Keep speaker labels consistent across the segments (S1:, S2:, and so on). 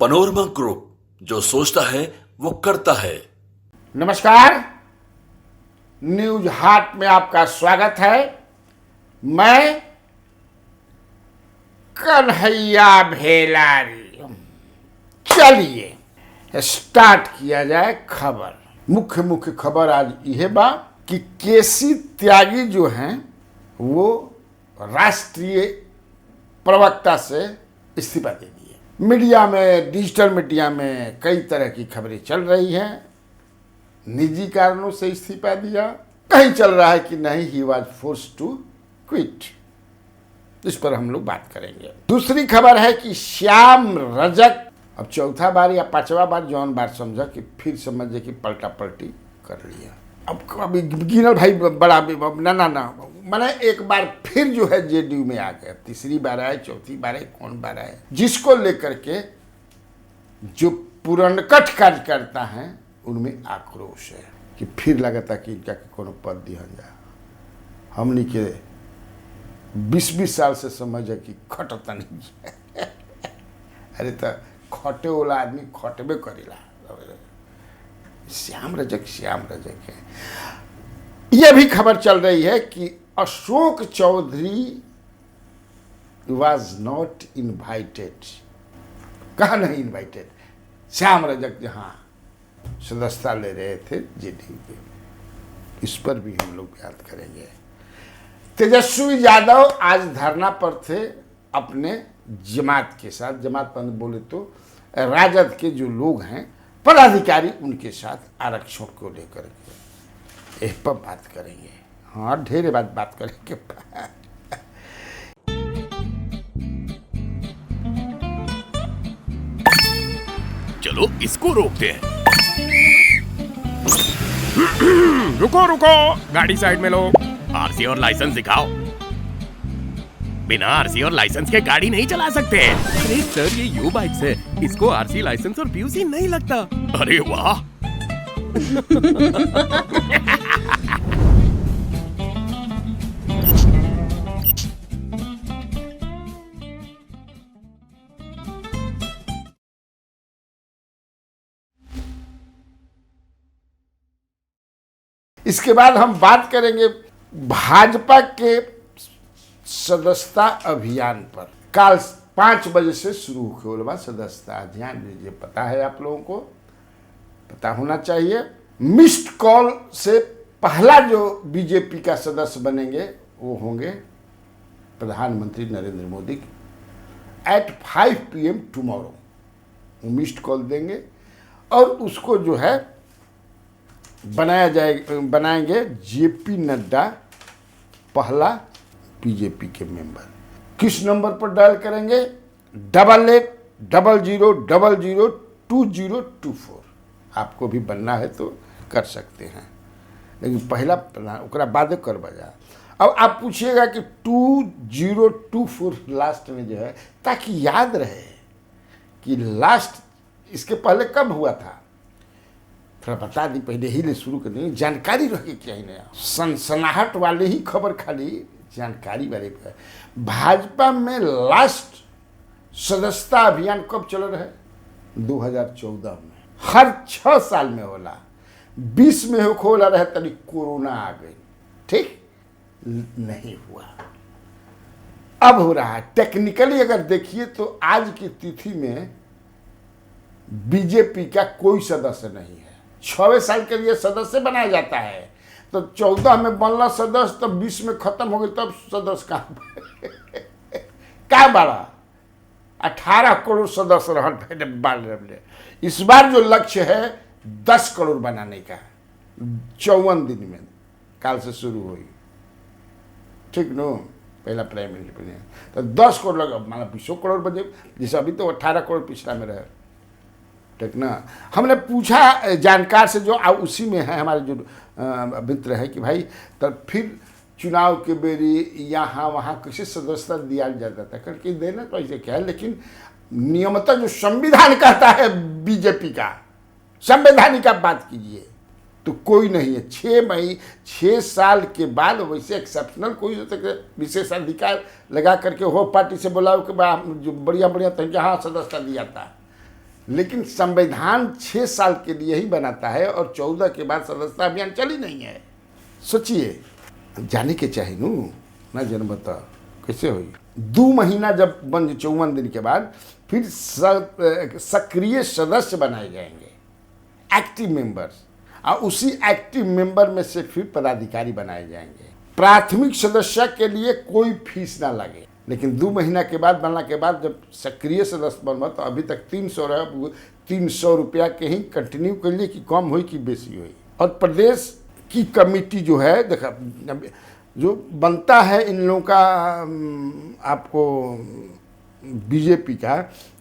S1: Panorama group, जो सोचता है वो करता है।
S2: नमस्कार, न्यूज हाट में आपका स्वागत है। मैं कन्हैया भेलारी। चलिए स्टार्ट किया जाए खबर। मुख्य खबर आज यह बा कि केसी त्यागी जो हैं वो राष्ट्रीय प्रवक्ता से इस्तीफा दे दिए। मीडिया में, डिजिटल मीडिया में कई तरह की खबरें चल रही हैं। निजी कारणों से इस्तीफा दिया, कहीं चल रहा है कि नहीं he was force to quit. इस पर हम लोग बात करेंगे। दूसरी खबर है कि श्याम रजक अब चौथा बार या पांचवा बार जौन बार समझा कि फिर समझे कि पलटा पलटी कर लिया। अब अभी गिनल भाई बड़ा ना मैंने एक बार फिर जो है जेडीयू में आ गया। तीसरी बार आए, चौथी बार आए, कौन बार आए, जिसको लेकर के जो पुरनकट कार्यकर्ता हैं उनमें आक्रोश है कि फिर लगता कि इनका कोनो पद दिया जाए। हमने के 20 साल से समझे कि खटता नहीं है। अरे तो खटे वाला आदमी खटबे करेला। श्याम रजक है। यह भी खबर चल रही है कि Ashok Chaudhary was not invited. कहा नहीं इनवाइटेड? श्याम रजक जहां सदस्यता ले रहे थे जेडीयू के, इस पर भी हम लोग बात करेंगे। तेजस्वी यादव आज धरना पर थे अपने जमात के साथ। जमात पर बोले तो राजद के जो लोग हैं, पदाधिकारी, उनके साथ आरक्षण को लेकर के इस पर बात करेंगे। हाँ, ढेर बात करेंगे।
S3: चलो इसको रोकते हैं।
S4: रुको, गाड़ी साइड में लो।
S3: आरसी और लाइसेंस दिखाओ। बिना आरसी और लाइसेंस के गाड़ी नहीं चला सकते।
S4: अरे सर, ये यू बाइक्स है, इसको आरसी, लाइसेंस और पीयूसी नहीं लगता।
S3: अरे वाह।
S2: इसके बाद हम बात करेंगे भाजपा के सदस्यता अभियान पर। कल 5 बजे से शुरू होगा सदस्यता अभियान। ये पता है, आप लोगों को पता होना चाहिए। मिस्ड कॉल से पहला जो बीजेपी का सदस्य बनेंगे वो होंगे प्रधानमंत्री Narendra Modi at 5 PM tomorrow. वो मिस्ड कॉल देंगे और उसको जो है बनाएंगे जेपी नड्डा पहला बीजेपी के मेंबर। किस नंबर पर डायल करेंगे? 8800002024। आपको भी बनना है तो कर सकते हैं, लेकिन पहला ओकरा बाद कर बजा। अब आप पूछिएगा कि 2024 लास्ट में जो है, ताकि याद रहे कि लास्ट इसके पहले कब हुआ था। थोड़ा बता दी, पहले ही ले शुरू कर देंगे। जानकारी रह के क्या ही नया, सनसनाहट वाले ही खबर, खाली जानकारी वाले पर। भाजपा में लास्ट सदस्यता अभियान कब चल रहा है? 2014 में। हर 6 साल में होला। 20 में होला रहे तभी कोरोना आ गई, ठीक नहीं हुआ। अब हो रहा है। टेक्निकली अगर देखिए तो आज की तिथि में बीजेपी का कोई सदस्य नहीं है। 6वें साल के लिए सदस्य बनाया जाता है, तो 14 में बनला सदस्य, तो 20 में खत्म हो गई, तब सदस्य का बड़ा 18 करोड़ सदस्य रहे। इस बार जो लक्ष्य है 10 करोड़ बनाने का, 54 दिन में काल से शुरू हुई, ठीक नो, पहला प्राइम मिनिस्टर। तो 10 करोड़ लगा, माना 20 करोड़ बजे, जैसे अभी तो 18 करोड़ पिछला में रहे, ठीक ना। हमने पूछा जानकार से जो उसी में है, हमारे जो मित्र है, कि भाई तब फिर चुनाव के बेरी यहाँ वहाँ किसी सदस्यता दिया जाता था, करके देना तो ऐसे क्या है। लेकिन नियमतः जो संविधान कहता है बीजेपी का, संवैधानिक आप बात कीजिए तो कोई नहीं है। 6 साल के बाद वैसे एक्सेप्शनल कोई हो सकता, विशेषाधिकार लगा करके हो पार्टी से बोला कि जो बढ़िया तरीके हाँ सदस्यता दिया था, लेकिन संविधान 6 साल के लिए ही बनाता है और 14 के बाद सदस्यता अभियान चली नहीं है। सोचिए, जाने के चाहिए नू ना जन बता कैसे हुई। 2 महीना जब बन 54 दिन के बाद फिर सक्रिय सदस्य बनाए जाएंगे, एक्टिव मेंबर्स, और उसी एक्टिव मेंबर में से फिर पदाधिकारी बनाए जाएंगे। प्राथमिक सदस्य के लिए कोई फीस ना लगे, लेकिन 2 महीना के बाद बनने के बाद जब सक्रिय सदस्य बनवा तो अभी तक 300 रुपया के ही कंटिन्यू कर लिए कि कम हुई कि बेसी हुई। और प्रदेश की कमेटी जो है देखा जो बनता है इन लोगों का, आपको बीजेपी का,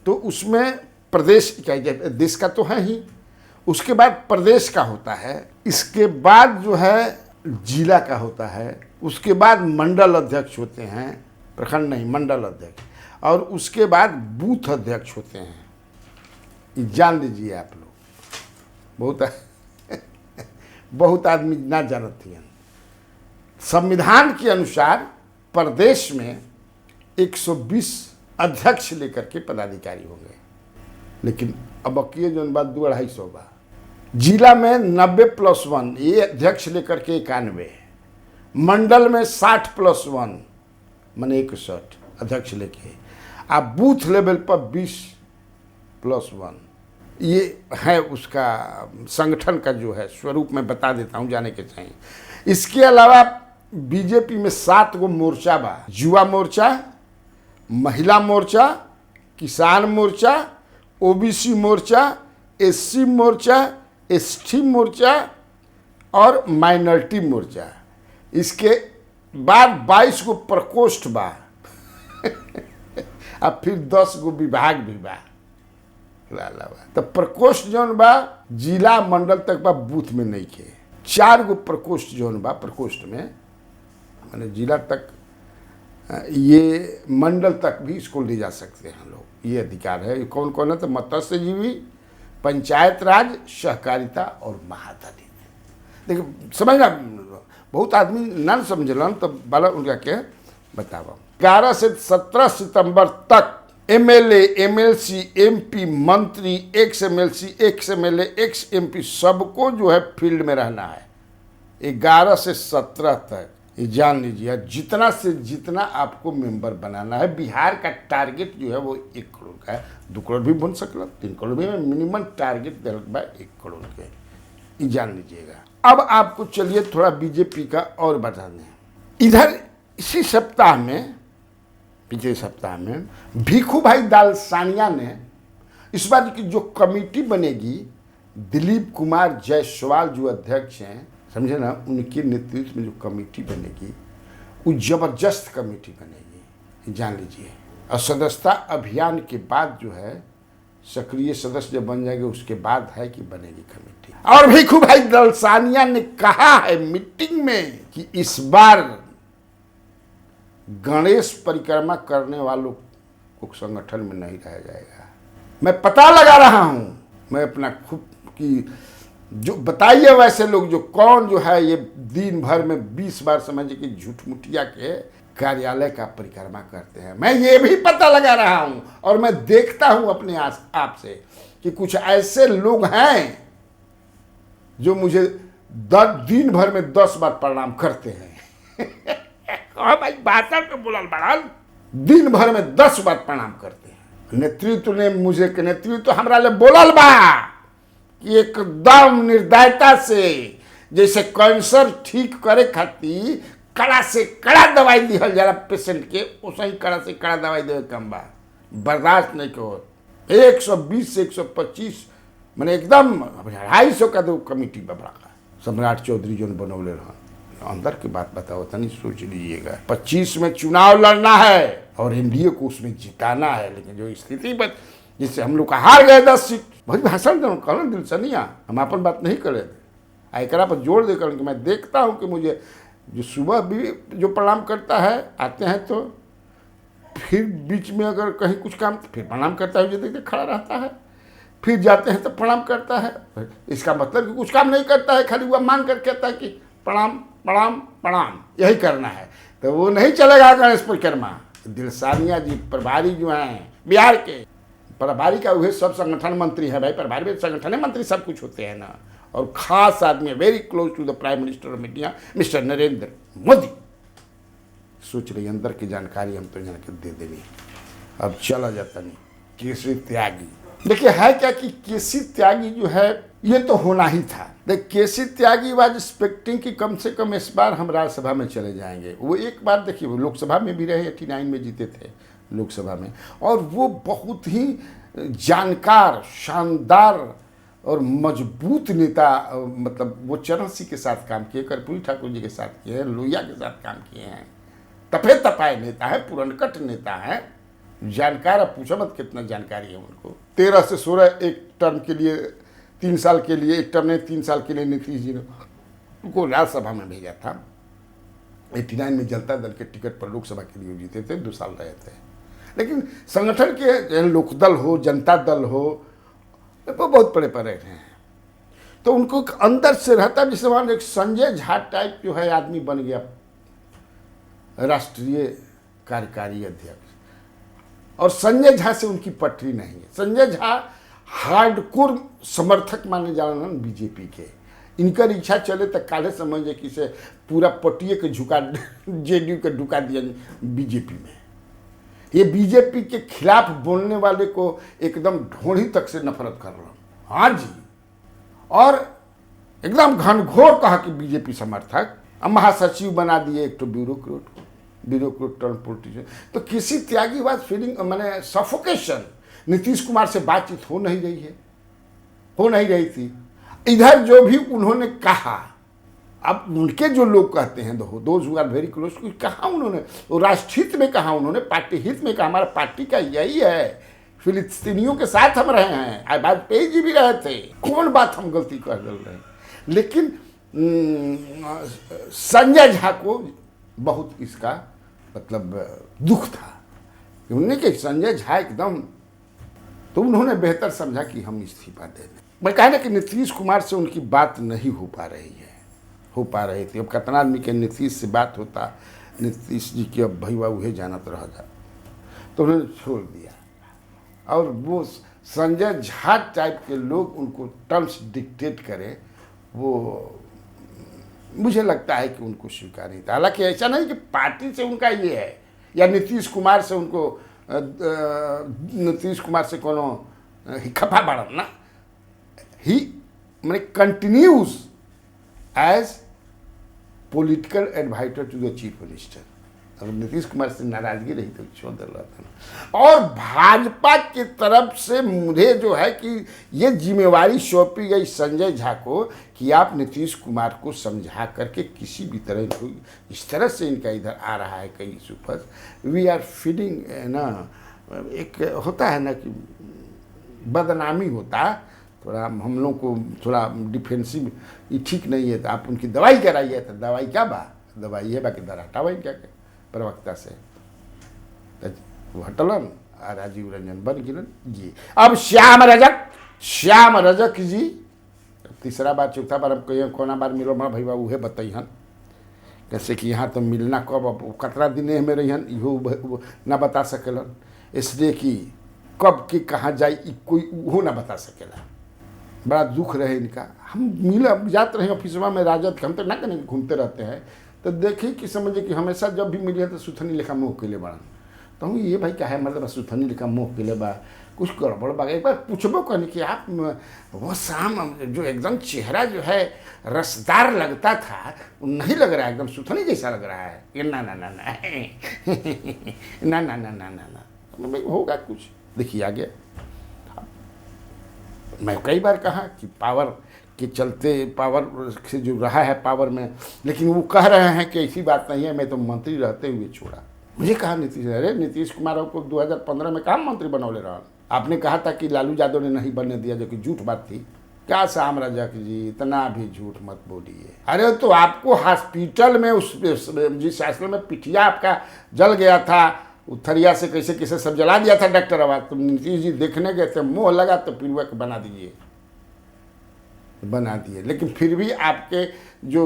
S2: तो उसमें प्रदेश का, देश का तो है ही, उसके बाद प्रदेश का होता है, इसके बाद जो है जिला का होता है, उसके बाद मंडल अध्यक्ष होते हैं, प्रखंड नहीं मंडल अध्यक्ष, और उसके बाद बूथ अध्यक्ष होते हैं। ये जान लीजिए आप लोग, बहुत आदमी ना जानते हैं। संविधान के अनुसार प्रदेश में 120 अध्यक्ष लेकर के पदाधिकारी होंगे, लेकिन अब की जो बात 200-250 बा। जिला में 90+1, ये अध्यक्ष लेकर के 91, मंडल में 60+1 माने 61 अध्यक्ष लेके, आप बूथ लेवल पर 20+1। ये है उसका संगठन का जो है स्वरूप, मैं बता देता हूँ, जाने के चाहिए। इसके अलावा बीजेपी में 7 गो मोर्चा बा, युवा मोर्चा, महिला मोर्चा, किसान मोर्चा, ओबीसी मोर्चा, एससी मोर्चा, एसटी मोर्चा और माइनॉरिटी मोर्चा। इसके बाद 22 गो प्रकोष्ठ बा अब फिर 10 गो विभाग भी बा। तो प्रकोष्ठ जौन बा जिला मंडल तक बा, बूथ में नहीं के। 4 गो प्रकोष्ठ जौन बा, प्रकोष्ठ में माने जिला तक, ये मंडल तक भी इसको ले जा सकते हैं लोग, ये अधिकार है। कौन कौन है? तो मत्स्यजीवी, पंचायत राज, सहकारिता और महादलित। देखिए समझना, बहुत आदमी ना समझलन, तो बाला उनका के बतावा। 11 से 17 सितंबर तक एमएलए, एमएलसी, एमपी, मंत्री, x MLC, ex MLA, x MP सबको जो है फील्ड में रहना है। 11 से 17 तक, ये जान लीजिए, जितना से जितना आपको मेंबर बनाना है। बिहार का टारगेट जो है वो 1 करोड़ का है, 2 करोड़ भी बन सकला, 3 करोड़ भी, मिनिमम टारगेट दिया 1 करोड़ के, ये जान लीजिएगा। अब आपको चलिए थोड़ा बीजेपी का और बता दें। इधर इसी सप्ताह में, पिछले सप्ताह में भीखू भाई दालसानिया ने इस बार की जो कमेटी बनेगी, दिलीप कुमार जायसवाल जो अध्यक्ष हैं, समझे ना, उनके नेतृत्व में जो कमेटी बनेगी वो जबरदस्त कमेटी बनेगी, जान लीजिए। और सदस्यता अभियान के बाद जो है सक्रिय सदस्य जब बन जाएंगे उसके बाद है कि बनेगी कमेटी। और भीखू भाई दालसानिया ने कहा है मीटिंग में कि इस बार गणेश परिक्रमा करने वालों को संगठन में नहीं रहा जाएगा। मैं पता लगा रहा हूं, मैं अपना खुद की जो बताइए वैसे लोग जो कौन जो है ये दिन भर में 20 बार समझिए कि झूठ मुठिया के कार्यालय का परिक्रमा करते हैं। मैं ये भी पता लगा रहा हूं और मैं देखता हूं अपने आप से कि कुछ ऐसे लोग हैं जो मुझे दिन भर में 10 बार प्रणाम करते हैं भाई बात तो बोलल बड़ल, दिन भर में 10 बार प्रणाम करते हैं। नेतृत्व ने मुझे के नेतृत्व हमरा ले बोलल बा कि एकदम निर्दयता से, जैसे कैंसर ठीक करे खातिर कड़ा से कड़ा दवाई दिहल जाला पेशेंट के, उसे ही कड़ा से कड़ा दवाई देवे कम बा, बर्दाश्त नहीं को। 120 से 125 मैंने एकदम 250 का दो कमेटी बबड़ा सम्राट चौधरी जो बनौले रहा। अंदर की बात बताओ तनी सोच लीजिएगा। 25 में चुनाव लड़ना है और एनडीए को उसमें जिताना है, लेकिन जो स्थिति पर जिससे हम लोग का हार गए 10 सीट, भाई भाषण दो कहना दिल से नहीं, हम अपन बात नहीं करे थे। एकरा पर जोर देकर कि मैं देखता हूँ कि मुझे जो सुबह भी जो प्रणाम करता है, आते हैं तो फिर बीच में अगर कहीं कुछ काम तो फिर प्रणाम करता है, जो देखते खड़ा रहता है, फिर जाते हैं तो प्रणाम करता है। इसका मतलब कि कुछ काम नहीं करता है, खाली वह मांग कर कहता है कि प्रणाम प्रणाम प्रणाम, यही करना है। तो वो नहीं चलेगा गणेश परिक्रमा। दिलसानिया जी प्रभारी जो हैं बिहार के, प्रभारी का वही सब संगठन मंत्री है भाई, प्रभारी में संगठन मंत्री सब कुछ होते हैं ना। और खास आदमी very close to the prime minister of India mister Narendra Modi. सोच रही अंदर की जानकारी हम तो यहाँ के दे देनी। अब चला जाता नहीं केसरी त्यागी। देखिए है क्या कि केसी त्यागी जो है ये तो होना ही था। देख केसी त्यागी वाज एक्सपेक्टिंग कि कम से कम इस बार हम राज्यसभा में चले जाएंगे। वो एक बार देखिए वो लोकसभा में भी रहे, 89 में जीते थे लोकसभा में, और वो बहुत ही जानकार, शानदार और मजबूत नेता, मतलब वो चरण सिंह के साथ काम किए, कर्पूरी ठाकुर जी के साथ किए हैं, लोहिया के साथ काम किए हैं। तपे तपाए नेता है, पुरनकट नेता है, जानकार। अब पूछो मत कितना जानकारी है उनको। 13 से 16 एक टर्म के लिए, 3 साल के लिए, एक टर्म ने 3 साल के लिए नीतीश जी ने उनको राज्यसभा में भेजा था। 89 में जनता दल के टिकट पर लोकसभा के लिए जीते थे, 2 साल रहे थे। लेकिन संगठन के लोकदल हो, जनता दल हो, वो बहुत बड़े पड़े हैं, तो उनको अंदर से रहता। जिस मान एक संजय झा टाइप जो है आदमी बन गया राष्ट्रीय कार्यकारी अध्यक्ष, और संजय झा से उनकी पटरी नहीं है। संजय झा हार्डकोर समर्थक माने जाना बीजेपी के। इनकर इच्छा चले तो काले समझे कि से पूरा पटिए के झुका जेडीयू के ढुका दिया बीजेपी में। ये बीजेपी के खिलाफ बोलने वाले को एकदम ढोड़ी तक से नफरत कर रहा। हाँ जी, और एकदम घनघोर कहा कि बीजेपी समर्थक, अब महासचिव बना दिए एक तो ब्यूरोक्रेट टर्न पॉलिटिशियन। तो किसी त्यागी बात फीलिंग मैंने सफोकेशन, नीतीश कुमार से बातचीत हो नहीं रही थी। इधर जो भी उन्होंने कहा, अब उनके जो लोग कहते हैं those who are very close, कहा उन्होंने वो राष्ट्र हित में कहा, उन्होंने पार्टी हित में कहा। हमारा पार्टी का यही है, फिलिस्तीनियों के साथ हम रहे हैं, वाजपेयी जी भी रहे थे, कौन बात हम गलती कर रहे हैं। लेकिन संजय झा को बहुत इसका मतलब दुख था, उन्होंने कि संजय झा एकदम, तो उन्होंने बेहतर समझा कि हम इस्तीफा दे दें। मैं कहा ना कि नीतीश कुमार से उनकी बात नहीं हो पा रही थी। अब कितना आदमी के नीतीश से बात होता, नीतीश जी की अब भैया उहे जानत रह जा, तो उन्होंने छोड़ दिया। और वो संजय झा टाइप के लोग उनको टर्म्स डिक्टेट करें, वो मुझे लगता है कि उनको स्वीकार नहीं था। हालांकि ऐसा नहीं कि पार्टी से उनका ये है या नीतीश कुमार से कोनो खफा बढ़न ना, ही मैंने continues as political advisor to the chief minister. अगर नीतीश कुमार से नाराजगी रही तो छोड़ दे रहा था। और भाजपा की तरफ से मुझे जो है कि ये जिम्मेवारी सौंपी गई संजय झा को कि आप नीतीश कुमार को समझा करके किसी भी तरह को, इस तरह से इनका इधर आ रहा है कई इशू पर, वी आर फीलिंग ना, एक होता है ना कि बदनामी होता, थोड़ा हम लोग को थोड़ा डिफेंसिव, ये ठीक नहीं है। तो आप उनकी दवाई कराइए, तो दवाई क्या बा, दवाई है बाकी दर हटावाई क्या प्रवक्ता से, तो हटलन और राजीव रंजन बन गिरन जी। अब श्याम रजक जी तीसरा बार चौथा बार अब कहीं कोना बार मिलो मैं भैया उहे बताइहन कैसे कि यहाँ तो मिलना कब, अब कतरा दिन में रहीहन इहो ना बता सकेलन, इसलिए कि कब के कहाँ जाए कोई वो ना बता सकेला। बड़ा दुख रहे इनका। हम मिला जाते रहे ऑफिसवा में राजद के, हम तो ना कहीं घूमते रहते हैं, तो देखिए कि समझे कि हमेशा जब भी मिले तो सुथनी लिखा मुँह के लिए बड़ा, तो हम ये भाई क्या है मतलब सुथनी लिखा मुँह के लिए बा, कुछ गड़बड़ बा। एक बार पूछबो कहने कि आप वो शाम जो एकदम चेहरा जो है रसदार लगता था, नहीं लग रहा है, एकदम सुथनी जैसा लग रहा है। ये ना ना ना ना ना ना ना ना ना भाई होगा कुछ। देखिए आगे मैं कई बार कहा कि पावर के चलते, पावर से जो रहा है पावर में, लेकिन वो कह रहे हैं कि ऐसी बात नहीं है, मैं तो मंत्री रहते हुए छोड़ा। मुझे कहा नीतीश कुमार को 2015 में कहाँ मंत्री बनौले रहा। आपने कहा था कि लालू यादव ने नहीं बनने दिया, जो कि झूठ बात थी। क्या श्याम रजक जी, इतना भी झूठ मत बोलिए। अरे तो आपको हॉस्पिटल में उस जिस हॉस्पिटल में पिठिया आपका जल गया था, उथरिया से कैसे कैसे सब जला दिया था डॉक्टर आवाज, तो नीतीश जी देखने गए थे, मुँह लगा तो फिर बना दिए। लेकिन फिर भी आपके जो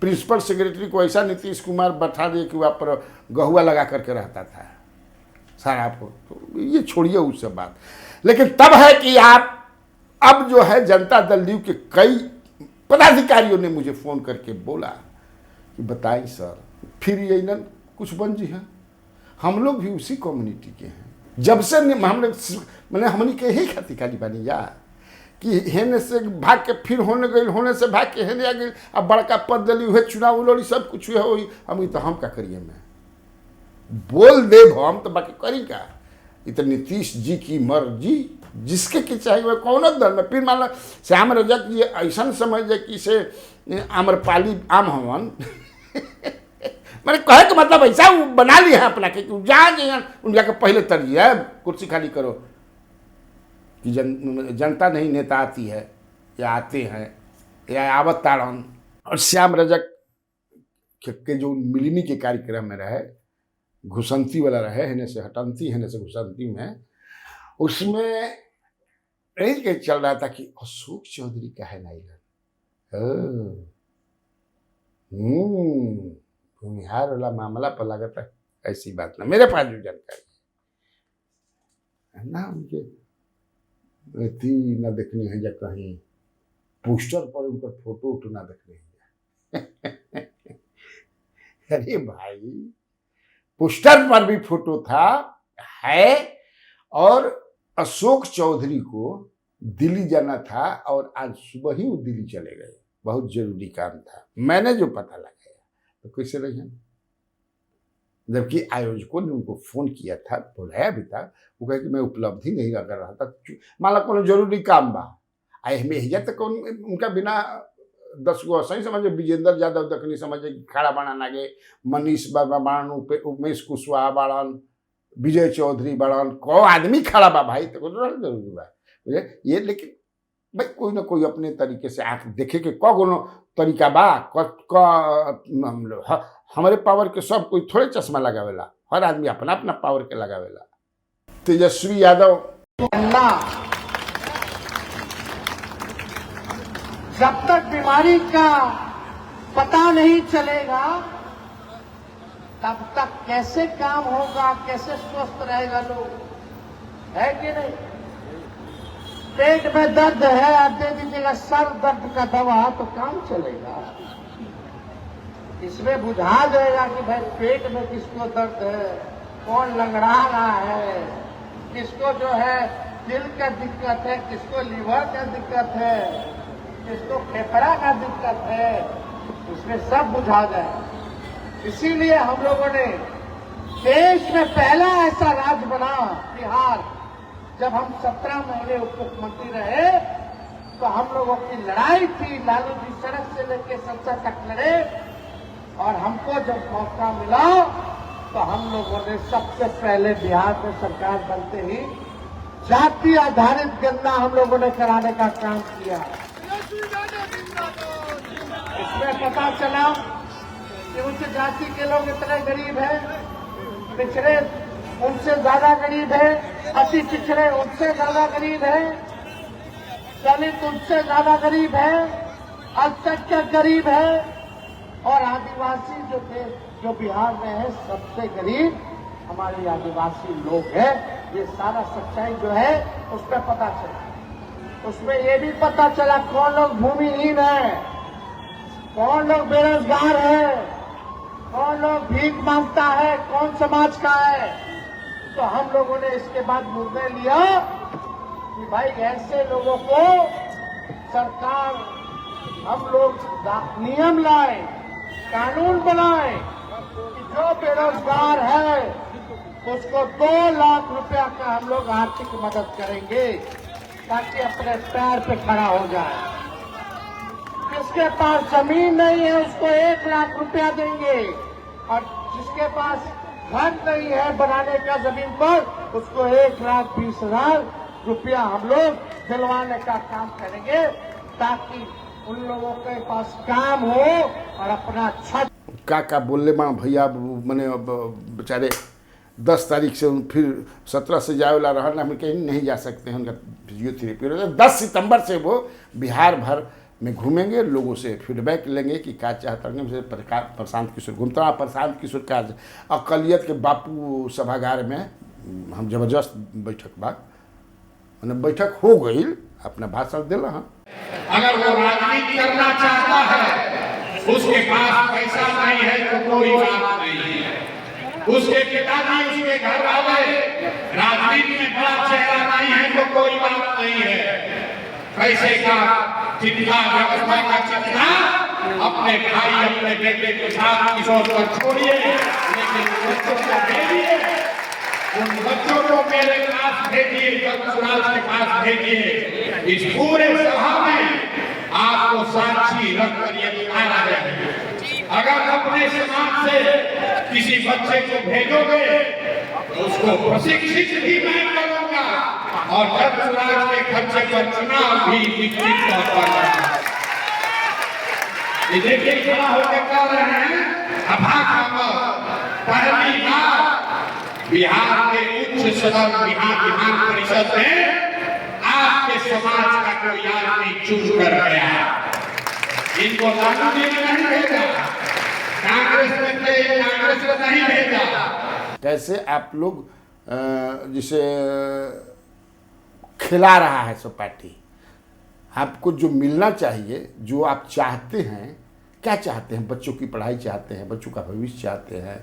S2: प्रिंसिपल सेक्रेटरी को ऐसा नीतीश कुमार बैठा दिए कि वहाँ पर गहुआ लगा करके रहता था, सारा तो ये छोड़िए उस सब बात। लेकिन तब है कि आप अब जो है जनता दल यू के कई पदाधिकारियों ने मुझे फ़ोन करके बोला कि बताइए सर, फिर ये न कुछ बन जी हैं, हम लोग भी उसी कम्युनिटी के हैं। जब से हम लोग मैंने हमने के ही खाती खाली बनी जा कि हेने से भाग के फिर होने गई, होने से भाग के हेने आ गई, अब बड़का पद दली हुए, चुनाव उलड़ी, सब कुछ हुए हो, हम तो हम का करिए में बोल दे हम तो बाकी करी का। इतने नीतीश जी की मर्जी, जिसके की चाहिए वह कौन दल में। फिर मान लो श्याम रजक जी ऐसा समझ जाए कि से आम्रपाली आम हवन मैंने कहे कि मतलब ऐसा वो बना लिया है अपना कि जहाँ जहाँ उनका के पहले तरजीह है कुर्सी खाली करो कि जनता नहीं नेता आती है या आते हैं या आवत ताड़न। और श्याम रजक के जो मिलनी के कार्यक्रम में रहे, घुसंती वाला रहे, हेने से हटंती हेने से घुसंती में, उसमें यही के चल रहा था कि अशोक चौधरी का है नहीं भूमिहार वाला मामला पर लगता है ऐसी बात ना, मेरे पास जो जानकारी है ना, उनके न देखनी है या कहीं पोस्टर पर उनका फोटो उठो ना देखनी है अरे भाई पोस्टर पर भी फोटो था है, और अशोक चौधरी को दिल्ली जाना था और आज सुबह ही वो दिल्ली चले गए, बहुत जरूरी काम था। मैंने जो पता लगाया तो कैसे रहे, जबकि आयोजकों ने उनको फोन किया था, बुलाया भी था, वो कहे कि मैं उपलब्धि नहीं कर रहा था, मान लो कोनो जरूरी काम बा में तक उनका बिना 10 गो सही समझे, विजेंद्र यादव दखनी समझे खड़ा बाणन आगे, मनीष वर्मा बाणन, उमेश कुशवाहा बाणन, विजय चौधरी बाणन, को आदमी खड़ा बा भाई, तो जरूरी बा ये। लेकिन भाई कोई ना कोई अपने तरीके से आँख देखे के कोनो तरीका बा, हमारे पावर के सब कोई थोड़े चश्मा लगावेला, हर आदमी अपना अपना पावर के लगावेला। तेजस्वी यादव
S5: जब तक बीमारी का पता नहीं चलेगा तब तक कैसे काम होगा, कैसे स्वस्थ रहेगा लोग, है कि नहीं। पेट में दर्द है, आप दे दीजिएगा सर दर्द का दवा तो काम चलेगा। इसमें बुझा जाएगा कि भाई पेट में किसको दर्द है, कौन लंगड़ा रहा है, किसको जो है दिल का दिक्कत है, किसको लीवर का दिक्कत है, किसको फेफड़ा का दिक्कत है, इसमें सब बुझा जाए। इसीलिए हम लोगों ने देश में पहला ऐसा राज्य बना बिहार, जब हम 17 महीने उप मुख्यमंत्री रहे तो हम लोगों की लड़ाई थी, लालू जी सड़क से लेकर संसद तक लड़े, और हमको जब मौका मिला तो हम लोगों ने सबसे पहले बिहार में सरकार बनते ही जाति आधारित गणना हम लोगों ने कराने का काम किया। इसमें पता चला कि उच्च जाति के लोग इतने गरीब हैं, पिछड़े उनसे ज्यादा गरीब है, अति पिछड़े उनसे ज्यादा गरीब है, दलित उनसे ज्यादा गरीब है, अल्पसंख्यक गरीब है, और आदिवासी जो थे जो बिहार में है सबसे गरीब हमारे आदिवासी लोग हैं। ये सारा सच्चाई जो है उसमें पता चला। उसमें ये भी पता चला कौन लोग भूमिहीन है, कौन लोग बेरोजगार है, कौन लोग भीख मांगता है, कौन समाज का है। तो हम लोगों ने इसके बाद निर्णय लिया कि भाई ऐसे लोगों को सरकार, हम लोग नियम लाए, कानून बनाए कि जो बेरोजगार है उसको 2 लाख रुपया का हम लोग आर्थिक मदद करेंगे ताकि अपने पैर पे खड़ा हो जाए। जिसके पास जमीन नहीं है उसको 1 लाख रुपया देंगे, और जिसके पास घर नहीं है बनाने का जमीन पर उसको 1,20,000 रुपया हम लोग दिलवाने का काम करेंगे, ताकि उन लोगों के पास काम हो और अपना छत
S2: का बोलले माँ भैया मैंने बेचारे 10 तारीख से फिर 17 से जाए वाला रहा, हम कहीं नहीं जा सकते हैं, उनका फिजियोथेरेपी 10 सितंबर से वो बिहार भर में घूमेंगे, लोगों से फीडबैक लेंगे कि क्या चाहते हैं। प्रशांत किशोर घूमता, प्रशांत किशोर का अकलियत के बापू सभागार में हम जबरदस्त बैठक बा मैंने बैठक हो गई अपना भाषण दिला हाँ।
S6: अगर वो राजनीति करना चाहता है, उसके पास पैसा नहीं है तो कोई बात नहीं है। उसके पिताजी, उसके घर वाले राजनीति में बड़ा चेहरा नहीं है तो कोई बात नहीं है। पैसे का चिंता, व्यवस्था का चिंता अपने भाई, अपने बेटे के साथ किशोर पर छोड़िए, लेकिन बच्चों को भेजिए, उन बच्चों को मेरे पास भेजिए, जगतराज के पास भेजिए। इस पूरे सभा में आपको साक्षी रखकर ये बता रहे हैं, अगर अपने समाज से किसी बच्चे को भेजोगे तो उसको प्रशिक्षित भी मैं करूंगा और जगतराज के खर्चे पर चुनाव भी निश्चित तौर पर। ये देखिए खड़ा होकर कह रहे हैं, पहली बार बिहार के उच्च सदन विधान परिषद में आपके समाज का कोई आदमी चुन कर गया। इनको लालू जी ने नहीं भेजा, कांग्रेस में नहीं भेजा।
S2: कैसे आप लोग जिसे खिला रहा है सब पार्टी, आपको जो मिलना चाहिए, जो आप चाहते हैं, क्या चाहते हैं? बच्चों की पढ़ाई चाहते हैं, बच्चों का भविष्य चाहते हैं,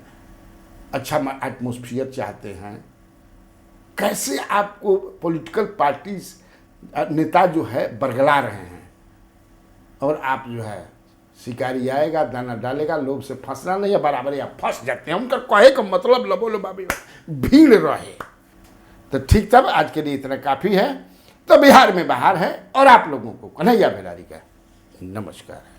S2: अच्छा एटमॉस्फेयर चाहते हैं। कैसे आपको पॉलिटिकल पार्टीज नेता जो है बरगला रहे हैं और आप जो है शिकारी आएगा दाना डालेगा, लोग से फंसना नहीं है, बराबर या फंस जाते हैं। उनका कहे का मतलब लबो लबाबी भीड़ रहे तो ठीक। तब आज के लिए इतना काफ़ी है। तो बिहार में बाहर है और आप लोगों को कन्हैया भेलारी का नमस्कार है।